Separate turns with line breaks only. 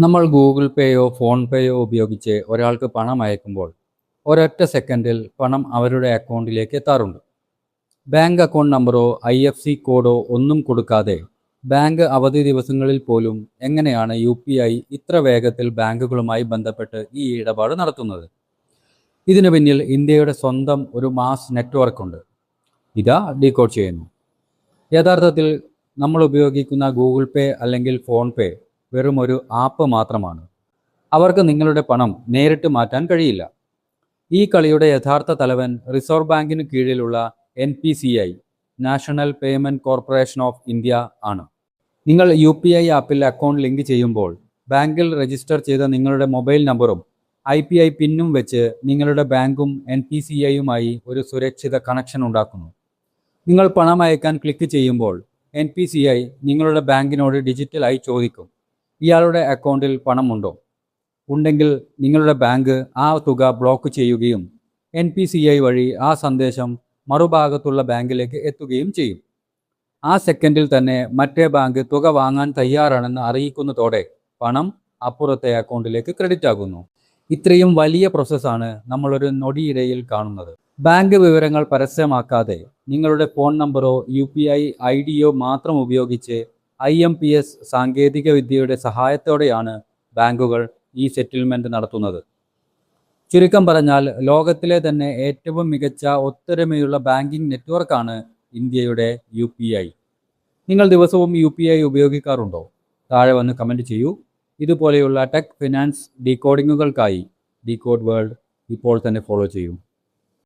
നമ്മൾ ഗൂഗിൾ പേയോ ഫോൺ പേയോ ഉപയോഗിച്ച് ഒരാൾക്ക് പണം അയക്കുമ്പോൾ ഒരൊറ്റ സെക്കൻഡിൽ പണം അവരുടെ അക്കൗണ്ടിലേക്ക് എത്താറുണ്ട്. ബാങ്ക് അക്കൗണ്ട് നമ്പറോ IFSC കോഡോ ഒന്നും കൊടുക്കാതെ ബാങ്ക് അവധി ദിവസങ്ങളിൽ പോലും എങ്ങനെയാണ് UPI ഇത്ര വേഗത്തിൽ ബാങ്കുകളുമായി ബന്ധപ്പെട്ട് ഈ ഇടപാട് നടത്തുന്നത്? ഇതിനു പിന്നിൽ ഇന്ത്യയുടെ സ്വന്തം ഒരു മാസ് നെറ്റ്വർക്കുണ്ട്. ഇതാ ഡീകോഡ് ചെയ്യുന്നു. യഥാർത്ഥത്തിൽ നമ്മൾ ഉപയോഗിക്കുന്ന ഗൂഗിൾ പേ അല്ലെങ്കിൽ ഫോൺ പേ വെറും ഒരു ആപ്പ് മാത്രമാണ്. അവർക്ക് നിങ്ങളുടെ പണം നേരിട്ട് മാറ്റാൻ കഴിയില്ല. ഈ കളിയുടെ യഥാർത്ഥ തലവൻ റിസർവ് ബാങ്കിന് കീഴിലുള്ള NPCI, national payment corporation of India ആണ്. നിങ്ങൾ UPI ആപ്പിൽ അക്കൗണ്ട് ലിങ്ക് ചെയ്യുമ്പോൾ ബാങ്കിൽ രജിസ്റ്റർ ചെയ്ത നിങ്ങളുടെ മൊബൈൽ നമ്പറും IPI പിന്നും വെച്ച് നിങ്ങളുടെ ബാങ്കും NPCIയുമായി ഒരു സുരക്ഷിത കണക്ഷൻ ഉണ്ടാക്കുന്നു. നിങ്ങൾ പണം അയക്കാൻ ക്ലിക്ക് ചെയ്യുമ്പോൾ NPCI നിങ്ങളുടെ ബാങ്കിനോട് ഡിജിറ്റലായി ചോദിക്കും, ഇയാളുടെ അക്കൗണ്ടിൽ പണമുണ്ടോ? ഉണ്ടെങ്കിൽ നിങ്ങളുടെ ബാങ്ക് ആ തുക ബ്ലോക്ക് ചെയ്യുകയും NPCI വഴി ആ സന്ദേശം മറുഭാഗത്തുള്ള ബാങ്കിലേക്ക് എത്തുകയും ചെയ്യും. ആ സെക്കൻഡിൽ തന്നെ മറ്റേ ബാങ്ക് തുക വാങ്ങാൻ തയ്യാറാണെന്ന് അറിയിക്കുന്നതോടെ പണം അപ്പുറത്തെ അക്കൗണ്ടിലേക്ക് ക്രെഡിറ്റ് ആകുന്നു. ഇത്രയും വലിയ പ്രോസസ്സാണ് നമ്മളൊരു നൊടിയിടയിൽ കാണുന്നത്. ബാങ്ക് വിവരങ്ങൾ പരസ്യമാക്കാതെ നിങ്ങളുടെ ഫോൺ നമ്പറോ UPI IDയോ മാത്രം ഉപയോഗിച്ച് IMPS സാങ്കേതികവിദ്യയുടെ സഹായത്തോടെയാണ് ബാങ്കുകൾ ഈ സെറ്റിൽമെൻറ്റ് നടത്തുന്നത്. ചുരുക്കം പറഞ്ഞാൽ ലോകത്തിലെ തന്നെ ഏറ്റവും മികച്ച ഒത്തൊരുമയുള്ള ബാങ്കിംഗ് നെറ്റ്വർക്കാണ് ഇന്ത്യയുടെ UPI. നിങ്ങൾ ദിവസവും UPI ഉപയോഗിക്കാറുണ്ടോ? താഴെ വന്ന് കമൻറ്റ് ചെയ്യൂ. ഇതുപോലെയുള്ള ടെക് ഫിനാൻസ് ഡീകോഡിങ്ങുകൾക്കായി ഡീകോഡ് വേൾഡ് ഇപ്പോൾ തന്നെ ഫോളോ ചെയ്യൂ.